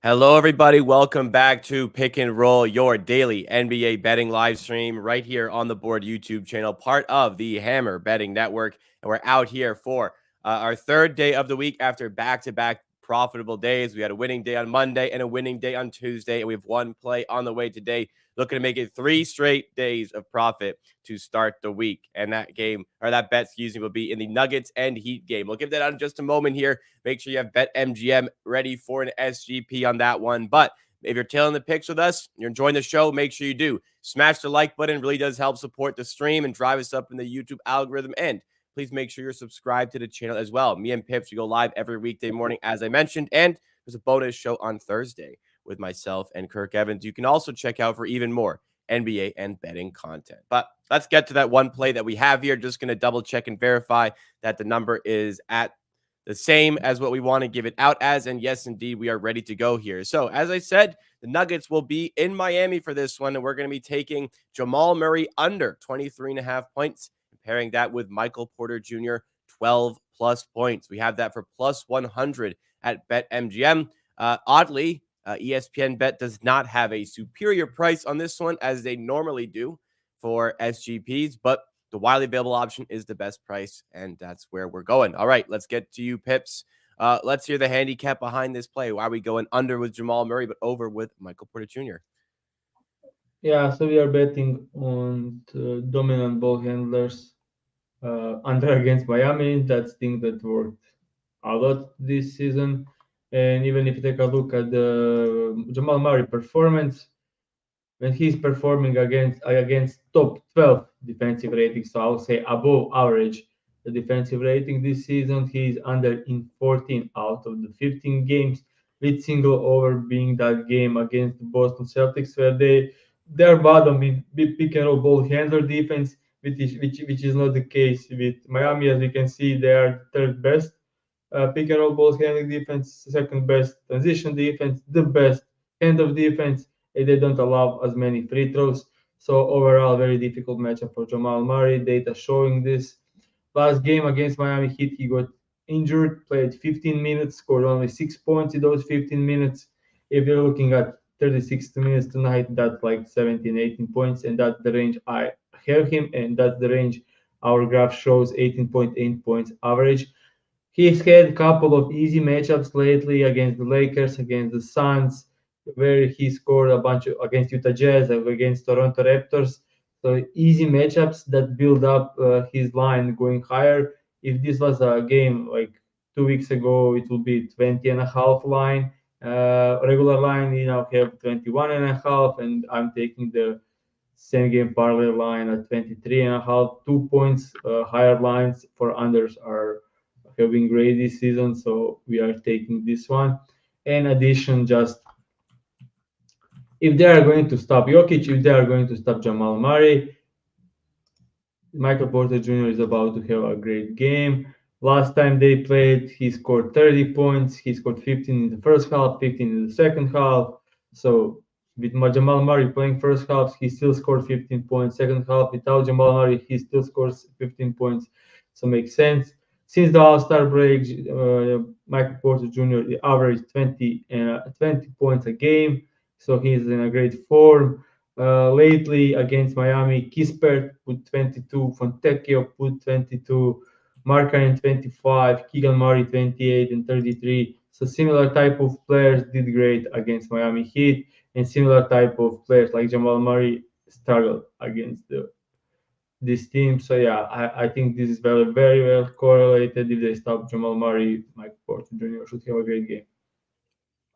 Hello, everybody. Welcome back to Pick and Roll, your daily NBA betting live stream right here on the Board YouTube channel, part of the Hammer Betting Network. And we're out here for our third day of the week after back-to-back profitable days. We had a winning day on Monday and a winning day on Tuesday, and we have one play on the way today, looking to make it 3 straight days of profit to start the week. And that bet, will be in the Nuggets and Heat game. We'll give that out in just a moment here. Make sure you have BetMGM ready for an SGP on that one. But if you're tailing the picks with us, you're enjoying the show, make sure you do. Smash the like button. It really does help support the stream and drive us up in the YouTube algorithm. And please make sure you're subscribed to the channel as well. Me and Pips, we go live every weekday morning, as I mentioned. And there's a bonus show on Thursday with myself and Kirk Evans. You can also check out for even more NBA and betting content. But let's get to that one play that we have here. Just going to double check and verify that the number is at the same as what we want to give it out as. And yes, indeed, we are ready to go here. So as I said, the Nuggets will be in Miami for this one. And we're going to be taking Jamal Murray under 23.5 points, and pairing that with Michael Porter Jr., 12 plus points. We have that for plus 100 at BetMGM. Oddly, ESPN Bet does not have a superior price on this one as they normally do for SGPs, but the widely available option is the best price, and that's where we're going. All right, let's get to you, Pips. Let's hear the handicap behind this play. Why are we going under with Jamal Murray, but over with Michael Porter Jr.? Yeah, so we are betting on the dominant ball handlers under against Miami. That's thing that worked a lot this season. And even if you take a look at the Jamal Murray performance, when he's performing against top 12 defensive rating, so I would say above average the defensive rating this season, he's under in 14 out of the 15 games, with single over being that game against the Boston Celtics where they're bottom in pick and roll ball handler defense, which is not the case with Miami. As we can see, they are third best pick and roll ball handling defense, second best transition defense, the best hand of defense. They don't allow as many free throws. So overall, very difficult matchup for Jamal Murray. Data showing this. Last game against Miami Heat, he got injured, played 15 minutes, scored only 6 points in those 15 minutes. If you're looking at 36 minutes tonight, that's like 17, 18 points, and that's the range I have him, and that's the range our graph shows 18.8 points average. He's had a couple of easy matchups lately against the Lakers, against the Suns, where he scored a bunch of, against Utah Jazz, against Toronto Raptors. So easy matchups that build up his line going higher. If this was a game like 2 weeks ago, it would be 20 and a half line. Regular line, we now have 21 and a half, and I'm taking the same game parlay line at 23 and a half. 2 points higher lines for unders are having great this season, so we are taking this one. In addition, just if they are going to stop Jokic, if they are going to stop Jamal Murray, Michael Porter Jr. is about to have a great game. Last time they played, he scored 30 points. He scored 15 in the first half, 15 in the second half. So with Jamal Murray playing first half, he still scored 15 points. Second half, without Jamal Murray, he still scores 15 points. So makes sense. Since the All-Star break, Michael Porter Jr. averaged 20 points a game. So he's in a great form. Lately against Miami, Kispert put 22, Fontecchio put 22, Markkanen 25, Keegan Murray 28 and 33. So similar type of players did great against Miami Heat, and similar type of players like Jamal Murray struggled against this team. So yeah, I think this is very well correlated. If they stop Jamal Murray, Mike Porter Jr. should have a great game.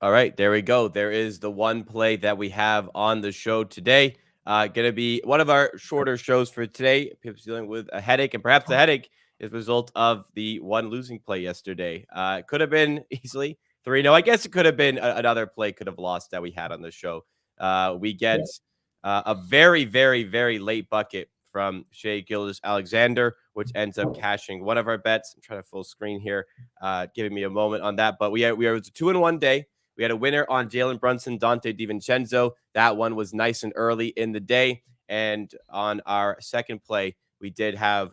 All right, there we go. There is the one play that we have on the show today. Going to be one of our shorter shows for today. Pip's dealing with a headache, and perhaps the headache is a result of the one losing play yesterday. It could have been easily 3-0. I guess it could have been another play could have lost that we had on the show. We get a very late bucket from Shea Gilgeous-Alexander, which ends up cashing one of our bets. I'm trying to full screen here, giving me a moment on that. But it was a 2-in-1 day. We had a winner on Jalen Brunson, Dante DiVincenzo. That one was nice and early in the day. And on our second play, we did have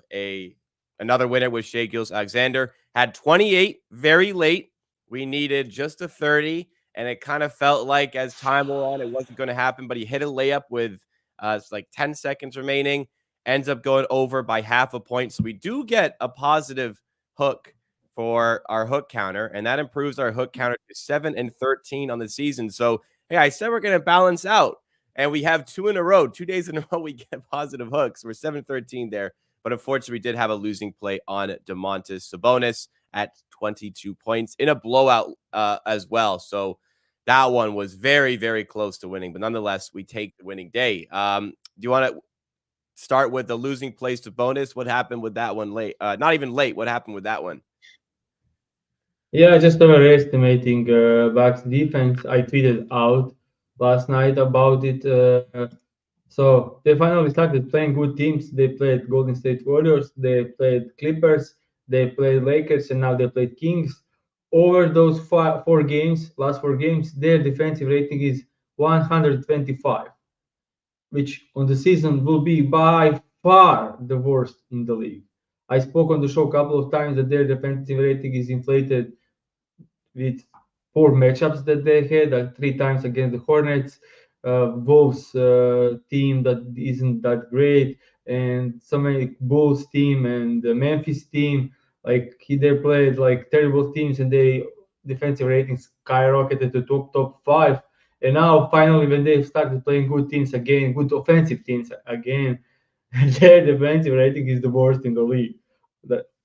another winner with Shea Gilgeous-Alexander. Had 28 very late. We needed just a 30, And it kind of felt like as time wore on, it wasn't going to happen, but he hit a layup with it's like 10 seconds remaining, ends up going over by half a point. So we do get a positive hook for our hook counter, and that improves our hook counter to 7 and 13 on the season. So, hey, I said we're going to balance out, and we have 2 in a row, 2 days in a row, we get positive hooks. We're 7-13 there. But unfortunately, we did have a losing play on Domantas Sabonis at 22 points in a blowout as well. So that one was very, very close to winning. But nonetheless, we take the winning day. Do you want to start with the losing place to bonus? What happened with that one late? Not even late. What happened with that one? Yeah, just overestimating Bucks defense. I tweeted out last night about it. So they finally started playing good teams. They played Golden State Warriors, they played Clippers, they played Lakers, and now they played Kings. Over those 4 games, last 4 games, their defensive rating is 125, which on the season will be by far the worst in the league. I spoke on the show a couple of times that their defensive rating is inflated with 4 matchups that they had, 3 times against the Hornets, Wolves team that isn't that great, and so many Bulls team and the Memphis team. Like they played like terrible teams, and they defensive ratings skyrocketed to top 5. And now finally, when they started playing good teams again, good offensive teams again, their defensive rating is the worst in the league.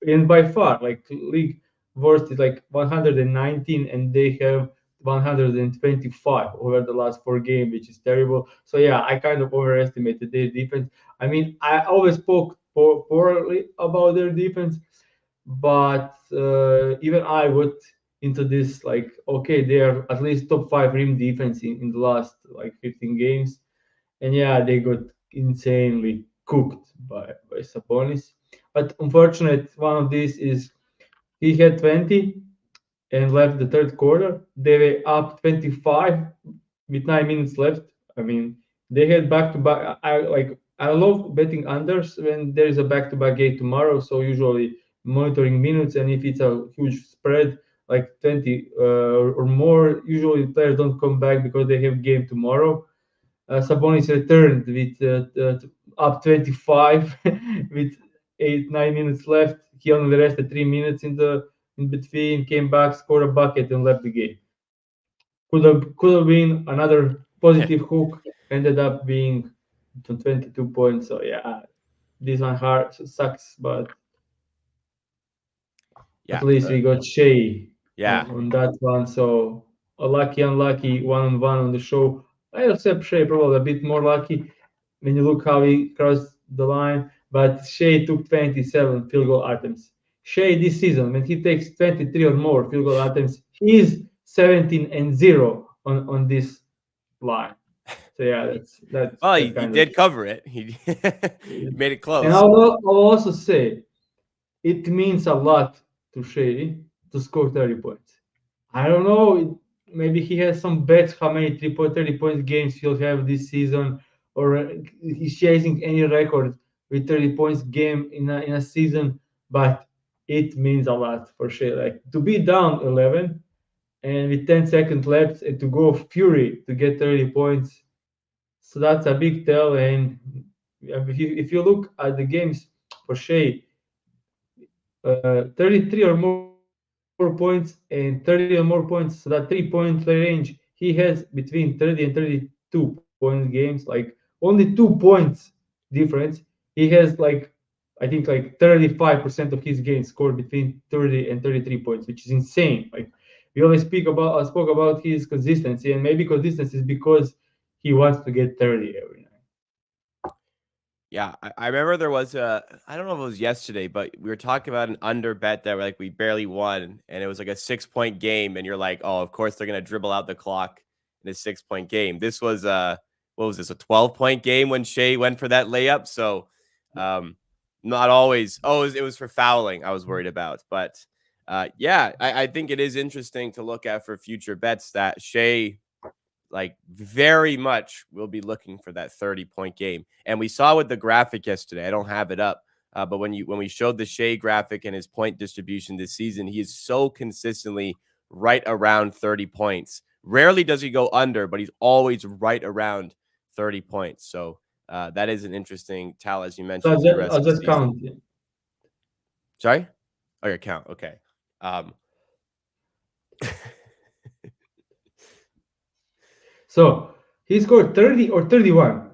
And by far, like league worst is like 119, and they have 125 over the last 4 games, which is terrible. So yeah, I kind of overestimated their defense. I mean, I always spoke poorly about their defense, but even I would into this like, okay, they are at least top 5 rim defense in the last like 15 games, and yeah, they got insanely cooked by Sabonis. But unfortunate one of these is he had 20 and left the third quarter. They were up 25 with 9 minutes left. I mean, they had back to back. I love betting unders when there is a back to back game tomorrow. So usually monitoring minutes, and if it's a huge spread like 20 or more, usually players don't come back because they have game tomorrow. Sabonis returned with up 25 with 8 9 minutes left. He only rested 3 minutes in between, came back, scored a bucket, and left the game. Could have been another positive hook. Ended up being to 22 points. So yeah, this one hard sucks, but at Yeah. least we got Shea Yeah. on that one. So a lucky, unlucky one-on-one on the show. I accept Shea probably a bit more lucky when you look how he crossed the line. But Shea took 27 field goal attempts. Shea this season, when he takes 23 or more field goal attempts, he's 17-0 on this line. So yeah, that's Well, that he kind of. did cover it. He made it And close. I'll also say it means a lot to Shea to score 30 points. I don't know. Maybe he has some bets how many 30 points games he'll have this season, or he's chasing any record with 30 points game in a season. But it means a lot for Shea. Like to be down 11 and with 10 seconds left and to go fury to get 30 points. So that's a big tell. And if you look at the games for Shea, 33 or more points and 30 or more points. So that 3 point range, he has between 30 and 32 point games, like only 2 points difference. He has like, I think like 35% of his games scored between 30 and 33 points, which is insane. Like we always spoke about his consistency, and maybe consistency is because he wants to get 30 every night. Yeah, I remember there was I don't know if it was yesterday, but we were talking about an under bet that like we barely won, and it was like a 6 point game, and you're like, oh, of course they're gonna dribble out the clock in a 6 point game. This was what was this, a 12 point game when Shea went for that layup? So um not always. Oh, it was for fouling I was worried about. But yeah, I think it is interesting to look at for future bets that Shea like very much will be looking for that 30 point game. And we saw with the graphic yesterday, I don't have it up, but when we showed the Shea graphic and his point distribution this season, he is so consistently right around 30 points Rarely does he go under, but he's always right around 30 points. So that is an interesting tally, as you So mentioned, for the rest I'll of the just season. count. Sorry? Oh, your count. Okay. Um, So he scored 30 or 31.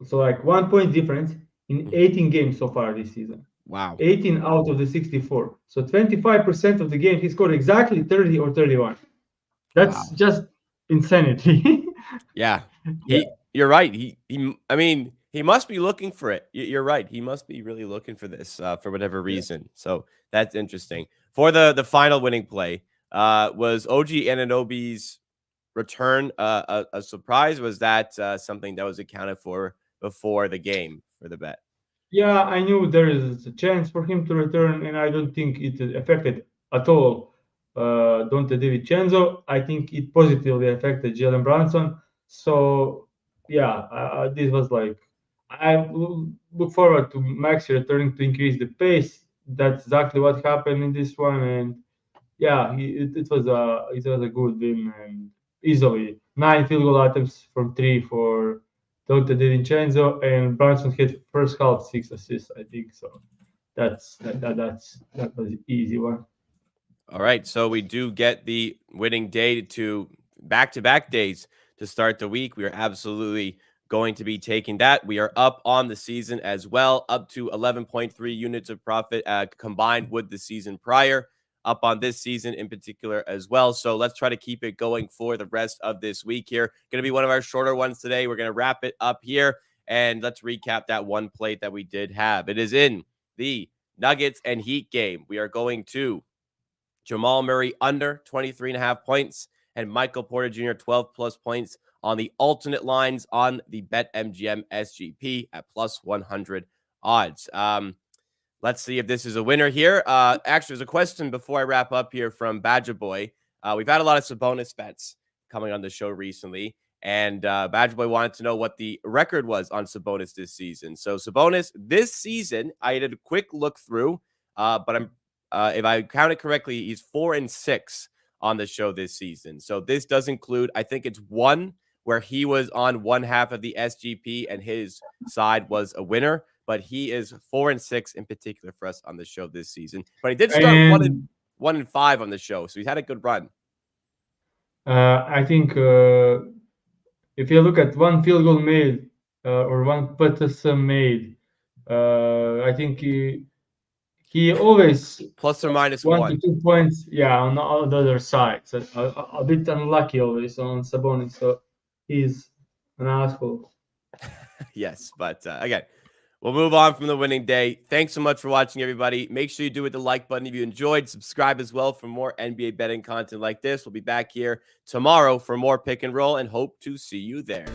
So like 1 point difference in 18 games so far this season. wow. 18 out of the 64. So 25% of the games he scored exactly 30 or 31. That's Wow. just insanity. Yeah. Yeah. You're right. I mean, he must be looking for it. You're right. He must be really looking for this for whatever Yeah. reason. So that's interesting. For the final winning play, was OG Ananobi's return a surprise? Was that something that was accounted for before the game for the bet? Yeah, I knew there is a chance for him to return, and I don't think it affected at all Dante DiVincenzo. I think it positively affected Jalen Brunson. So, yeah, this was like look forward to Max returning to increase the pace. That's exactly what happened in this one, and yeah, it was a good win and easily 9 field goal attempts from three for Dante DiVincenzo, and Brunson hit first half 6 assists, I think. So that was easy one. All right. So we do get the winning day to back days to start the week. We are absolutely going to be taking that. We are up on the season as well, up to 11.3 units of profit combined with the season prior, up on this season in particular as well. So let's try to keep it going for the rest of this week here. Going to be one of our shorter ones today. We're going to wrap it up here and let's recap that one plate that we did have. It is in the Nuggets and Heat game. We are going to Jamal Murray under 23.5 points, and Michael Porter Jr. 12 plus points on the alternate lines on the BetMGM SGP at plus 100 odds. Let's see if this is a winner here. Actually, there's a question before I wrap up here from Badger Boy. We've had a lot of Sabonis bets coming on the show recently, and Badger Boy wanted to know what the record was on Sabonis this season. So Sabonis this season, I did a quick look through, but if I counted correctly, he's 4-6 on the show this season. So this does include, I think it's one where he was on one half of the SGP and his side was a winner, but he is 4-6 in particular for us on the show this season. But he did start And 1-5 on the show, so he's had a good run. I think if you look at one field goal made or one Patterson made, I think he always Plus or minus 1 to 2 points, yeah, on the other side. So a bit unlucky always on Sabonis. So he's an asshole. Yes, but again, we'll move on from the winning day. Thanks so much for watching, everybody. Make sure you do hit the like button if you enjoyed. Subscribe as well for more NBA betting content like this. We'll be back here tomorrow for more pick and roll and hope to see you there.